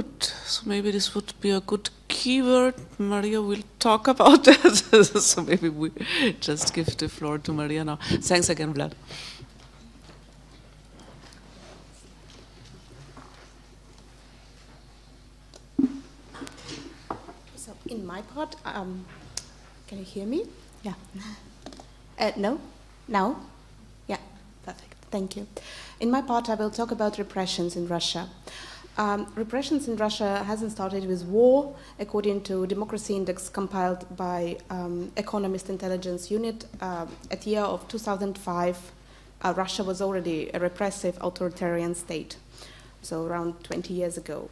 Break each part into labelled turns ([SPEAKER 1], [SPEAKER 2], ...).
[SPEAKER 1] Good. So maybe this would be a good keyword. Maria will talk about that. So maybe we just give the floor to Maria now. Thanks again, Vlad.
[SPEAKER 2] So in my part, can you hear me? Yeah. No? Now? Yeah, perfect. Thank you. In my part, I will talk about repressions in Russia. Repressions in Russia hasn't started with war. According to Democracy Index compiled by Economist Intelligence Unit, at the year of 2005, Russia was already a repressive authoritarian state, so around 20 years ago.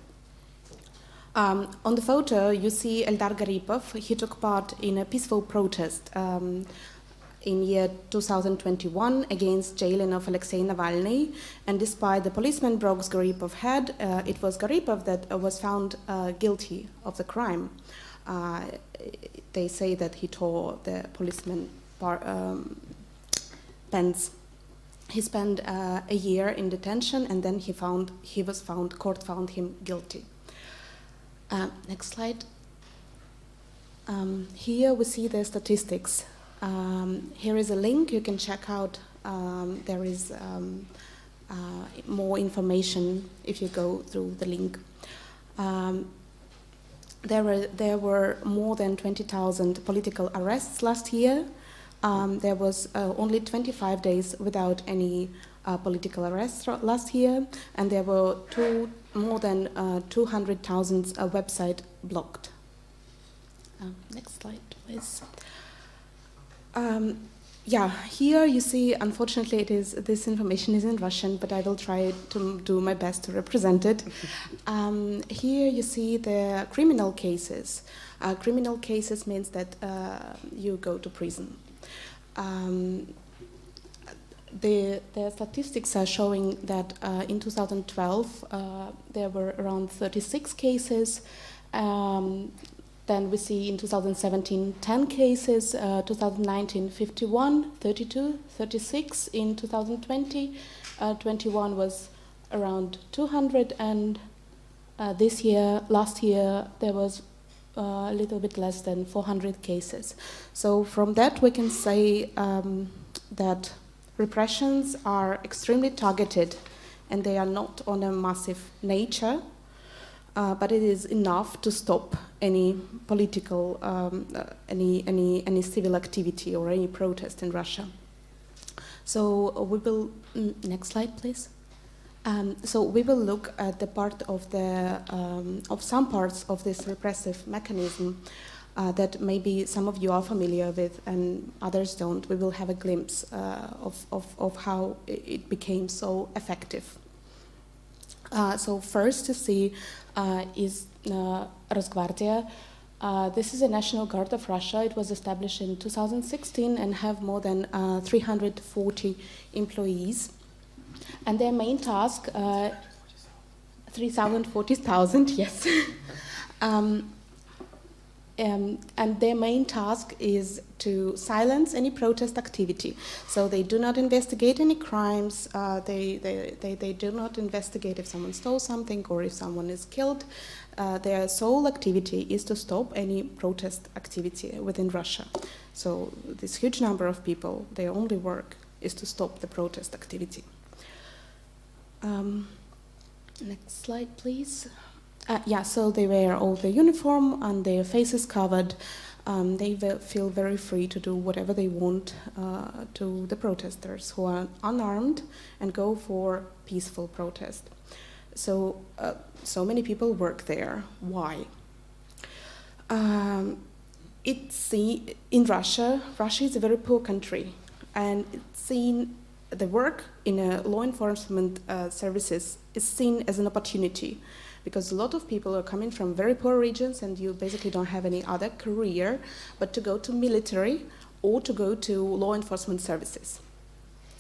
[SPEAKER 2] On the photo, you see Eldar Garipov. He took part in a peaceful protest in year 2021 against jailing of Alexei Navalny, and despite the policeman broke Garipov's head, it was Garipov that was found guilty of the crime. They say that he tore the policeman pants. He spent a year in detention, and then court found him guilty. Next slide. Here we see the statistics. Here is a link you can check out. There is more information if you go through the link. There were more than 20,000 political arrests last year. There was only 25 days without any political arrests last year, and there were more than 200,000 websites blocked. Next slide, please. Here you see, unfortunately, this information is in Russian, but I will try to do my best to represent it. Here you see the criminal cases. Criminal cases means that you go to prison. The statistics are showing that in 2012 there were around 36 cases. Then we see in 2017 10 cases, 2019 51, 32, 36. In 2020, 21 was around 200, and last year there was a little bit less than 400 cases. So from that we can say that repressions are extremely targeted, and they are not on a massive nature, but it is enough to stop any political, any civil activity or any protest in Russia. So we will, next slide please. So we will look at the part of some parts of this repressive mechanism that maybe some of you are familiar with and others don't. We will have a glimpse of how it became so effective. So first to see is Rosgvardia. This is a National Guard of Russia. It was established in 2016 and have more than 340 employees. And their main task, 40,000, yes. And their main task is to silence any protest activity. So they do not investigate any crimes. They do not investigate if someone stole something or if someone is killed. Their sole activity is to stop any protest activity within Russia. So this huge number of people, their only work is to stop the protest activity. Next slide, please. So they wear all the uniform and their faces covered. They feel very free to do whatever they want to the protesters who are unarmed and go for peaceful protest. So many people work there. Why? In Russia is a very poor country, and it's seen the work in law enforcement services is seen as an opportunity, because a lot of people are coming from very poor regions and you basically don't have any other career but to go to military or to go to law enforcement services.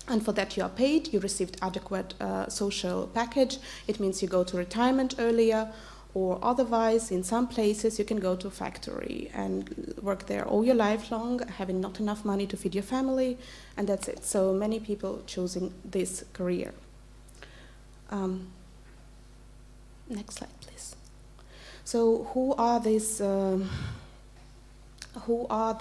[SPEAKER 2] And for that you are paid, you received adequate social package. It means you go to retirement earlier, or otherwise in some places you can go to a factory and work there all your life long, having not enough money to feed your family, and that's it. So many people choosing this career. Next slide, please. So who are these? Who are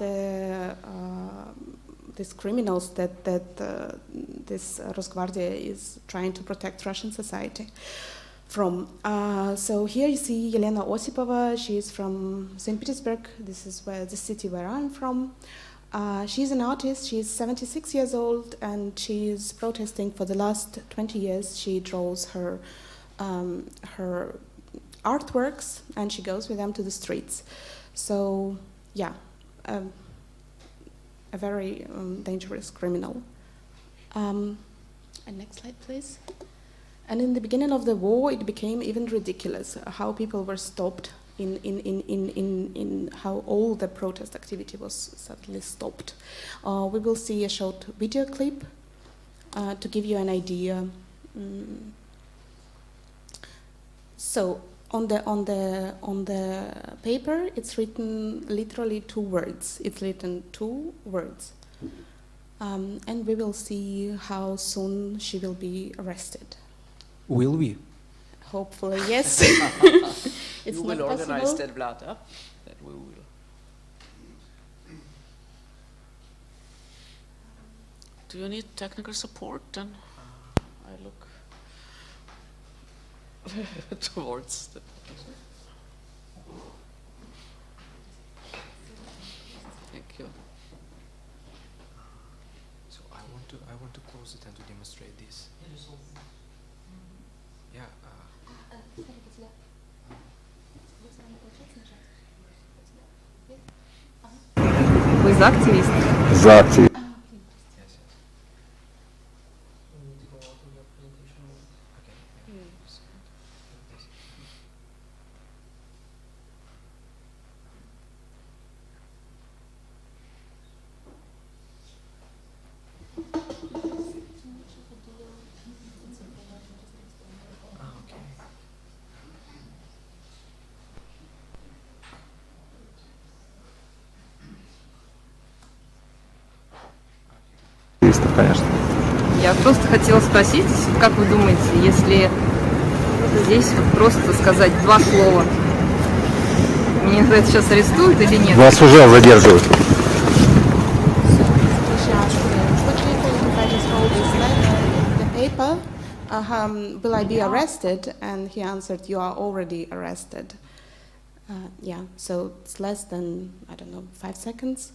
[SPEAKER 2] these criminals that this Rosgvardia is trying to protect Russian society from? So here you see Yelena Osipova. She is from St. Petersburg. This is the city where I'm from. She's an artist. She's 76 years old, and she is protesting for the last 20 years. She draws her artworks, and she goes with them to the streets. So, yeah, a very dangerous criminal. And next slide, please. And in the beginning of the war, it became even ridiculous how people were stopped in how all the protest activity was suddenly stopped. We will see a short video clip to give you an idea. So on the paper, it's written literally 2 words. It's written 2 words, and we will see how soon she will be arrested.
[SPEAKER 3] Will we?
[SPEAKER 2] Hopefully, yes. It's
[SPEAKER 1] you
[SPEAKER 2] not
[SPEAKER 1] will organize
[SPEAKER 2] possible.
[SPEAKER 1] that, Vlad, huh? That we will. Do you need technical support? Then I look towards the. Thank you.
[SPEAKER 3] So I want to close it and to demonstrate this. Yeah.
[SPEAKER 4] Вы за активист?
[SPEAKER 5] За активист.
[SPEAKER 3] Yes, yes. Okay. Okay.
[SPEAKER 5] Конечно.
[SPEAKER 4] Я просто хотела спросить, как вы думаете, если здесь вот просто сказать 2 слова, меня за это сейчас арестуют или нет?
[SPEAKER 5] Вас уже задерживают.
[SPEAKER 2] The paper, will I be arrested? And he answered, you are already arrested. Yeah, so it's less than, I don't know, 5 seconds.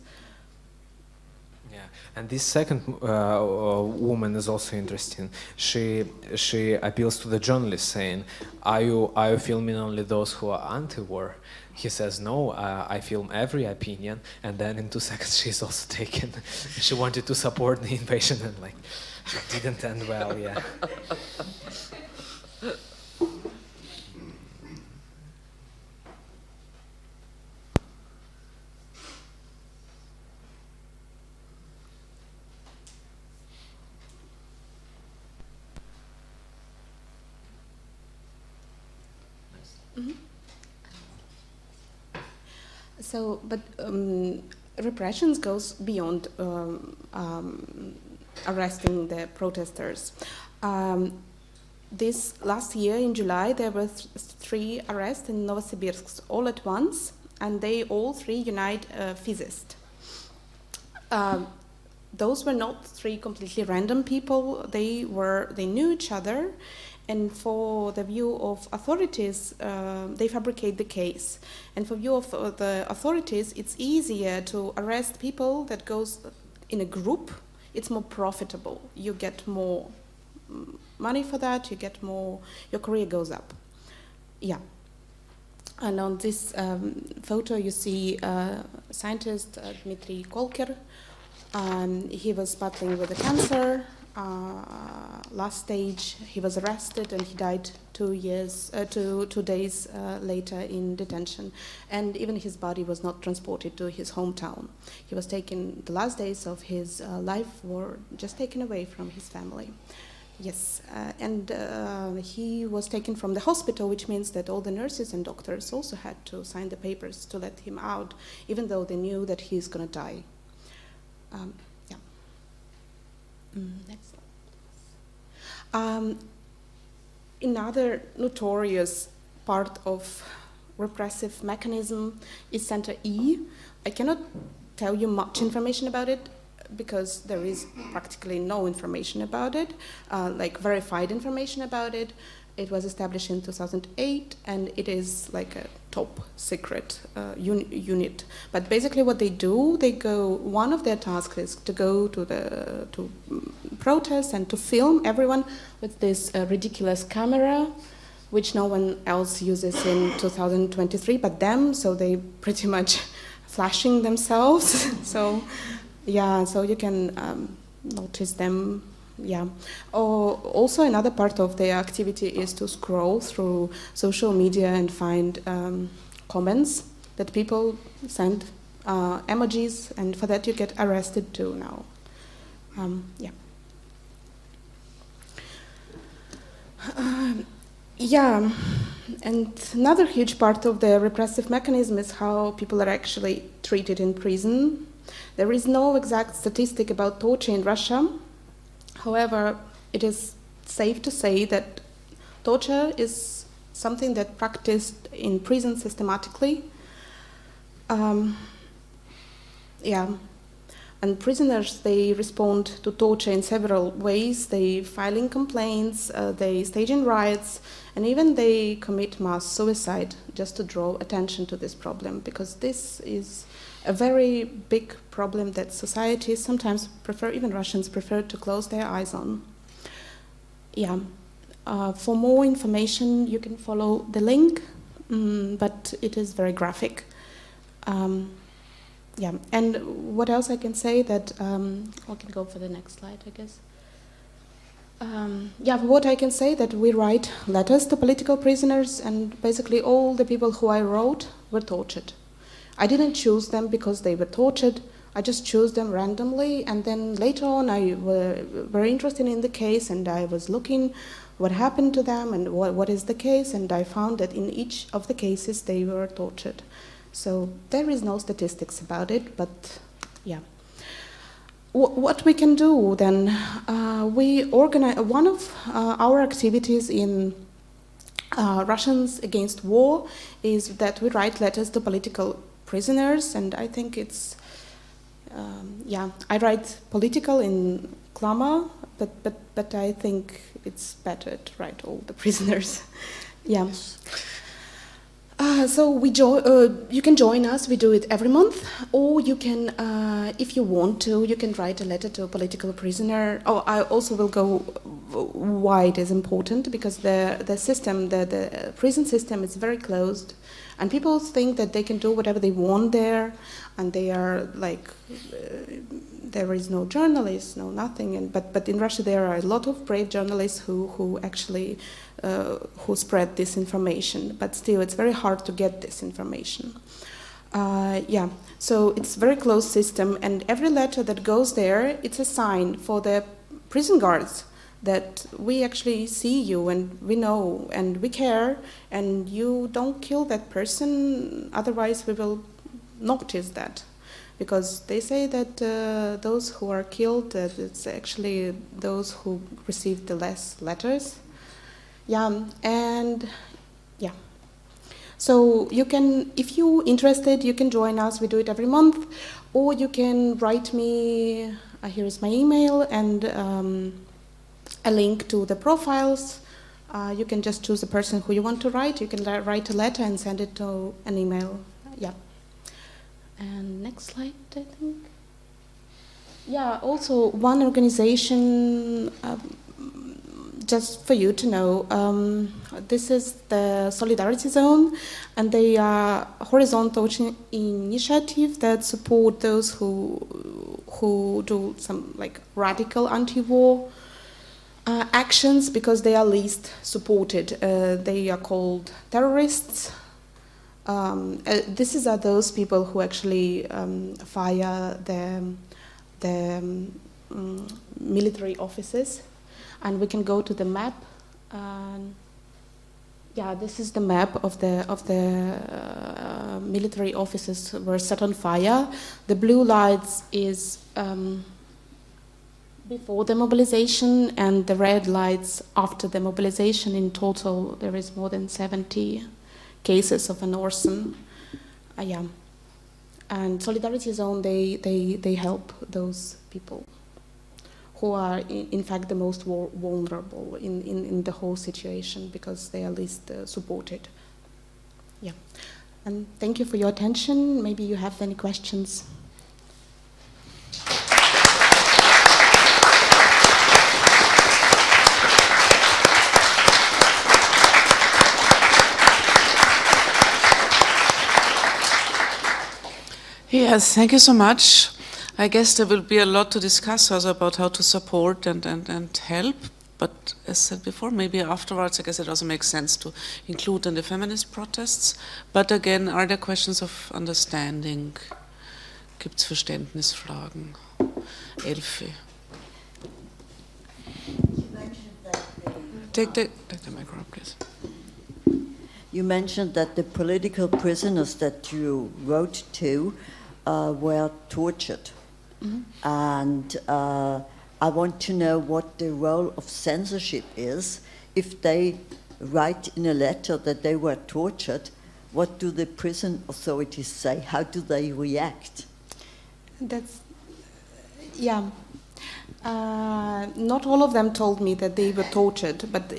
[SPEAKER 3] Yeah, and this second woman is also interesting. She appeals to the journalist, saying, "Are you filming only those who are anti-war?" He says, "No, I film every opinion." And then in 2 seconds, she's also taken. She wanted to support the invasion, and like, it didn't end well. Yeah.
[SPEAKER 2] So, but repressions goes beyond arresting the protesters. This last year in July, there were 3 arrests in Novosibirsk all at once, and they all 3 unite physicists. Those were not 3 completely random people. They knew each other, and for the view of authorities, they fabricate the case. And for view of the authorities, it's easier to arrest people that goes in a group. It's more profitable. You get more money for that. You get more. Your career goes up. Yeah. And on this photo, you see scientist Dmitry Kolker. He was battling with a cancer. Last stage, he was arrested and he died 2 days later in detention. And even his body was not transported to his hometown. He was taken, the last days of his life were just taken away from his family. Yes, and he was taken from the hospital, which means that all the nurses and doctors also had to sign the papers to let him out, even though they knew that he's going to die. Yeah. Next slide. Another notorious part of repressive mechanism is Center E. I cannot tell you much information about it because there is practically no information about it, like verified information about it. It was established in 2008, and it is like a top secret unit. But basically, what they do, one of their tasks is to go to protests and to film everyone with this ridiculous camera, which no one else uses in 2023 but them. So they pretty much flashing themselves. So yeah, so you can notice them. Yeah. Also, another part of their activity is to scroll through social media and find comments that people send, emojis, and for that you get arrested too now. Yeah. Yeah, and another huge part of the repressive mechanism is how people are actually treated in prison. There is no exact statistic about torture in Russia. However, it is safe to say that torture is something that practiced in prison systematically. Yeah, and prisoners, they respond to torture in several ways. They filing complaints, they staging riots, and even they commit mass suicide just to draw attention to this problem, because this is a very big problem that societies sometimes prefer, even Russians prefer to close their eyes on. Yeah. For more information, you can follow the link, but it is very graphic. Yeah, and what else I can say that, I can go for the next slide, I guess. Yeah, what I can say that we write letters to political prisoners, and basically all the people who I wrote were tortured. I didn't choose them because they were tortured. I just chose them randomly, and then later on I was very interested in the case, and I was looking what happened to them and what is the case, and I found that in each of the cases they were tortured. So there is no statistics about it, but yeah. What we can do then, we organize, one of our activities in Russians Against War is that we write letters to political prisoners, and I think it's, yeah, I write political in Klama, but I think it's better to write all the prisoners. Yeah. So you can join us. We do it every month, or you can, if you want to, you can write a letter to a political prisoner. Oh, I also will go why it is important, because the system, the prison system is very closed, and people think that they can do whatever they want there, and they are like, there is no journalists, no nothing. And but in Russia there are a lot of brave journalists who actually who spread this information. But still, it's very hard to get this information. Yeah, so it's a very closed system, and every letter that goes there, it's a sign for the prison guards that we actually see you and we know and we care, and you don't kill that person, otherwise we will notice that. Because they say that those who are killed, it's actually those who received the less letters. Yeah, and yeah. So you can, if you're interested, you can join us. We do it every month, or you can write me. Here is my email and a link to the profiles. You can just choose the person who you want to write. You can write a letter and send it to an email. Yeah. And next slide, I think. Yeah. Also, one organization. Just for you to know, this is the Solidarity Zone, and they are a horizontal initiative that support those who do some like radical anti-war actions, because they are least supported. They are called terrorists. These are those people who actually fire the military offices. And we can go to the map. Yeah, this is the map of the military offices were set on fire. The blue lights is before the mobilization, and the red lights after the mobilization. In total, there is more than 70 cases of an arson. Yeah. And Solidarity Zone, they help those people who are, in fact, the most vulnerable in the whole situation, because they are least supported. Yeah. And thank you for your attention. Maybe you have any questions.
[SPEAKER 1] Yes, thank you so much. I guess there will be a lot to discuss also about how to support and help. But as said before, maybe afterwards, I guess it also makes sense to include in the feminist protests. But again, are there questions of understanding? Gibt's Verständnisfragen? Elfi. Take the microphone, please.
[SPEAKER 6] You mentioned that the political prisoners that you wrote to were tortured.
[SPEAKER 2] Mm-hmm.
[SPEAKER 6] And I want to know what the role of censorship is. If they write in a letter that they were tortured, what do the prison authorities say? How do they react?
[SPEAKER 2] Yeah. Not all of them told me that they were tortured, but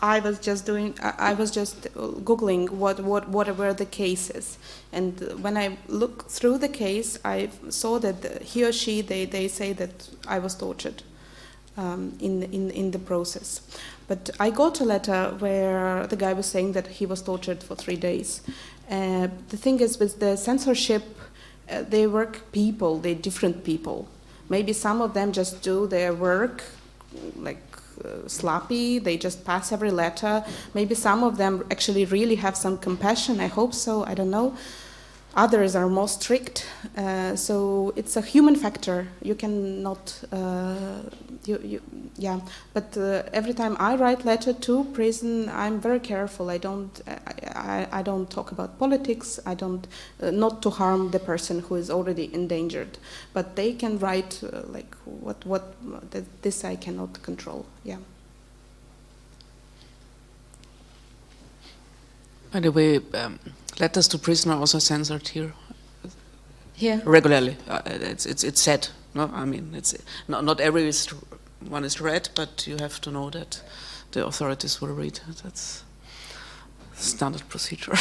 [SPEAKER 2] I was just googling what were the cases, and when I looked through the case, I saw that he or she they say that I was tortured in the process. But I got a letter where the guy was saying that he was tortured for 3 days. The thing is, with the censorship, they work people, they're different people. Maybe some of them just do their work like sloppy, they just pass every letter. Maybe some of them actually really have some compassion, I hope so, I don't know. Others are more strict, so it's a human factor. You cannot, yeah. But every time I write letter to prison, I'm very careful. I don't talk about politics. I don't, not to harm the person who is already endangered. But they can write like this I cannot control. Yeah.
[SPEAKER 1] By the way, letters to prisoner are also censored here.
[SPEAKER 2] Here?
[SPEAKER 1] Regularly. It's said. No, I mean, it's not every one is read, but you have to know that the authorities will read. That's standard procedure.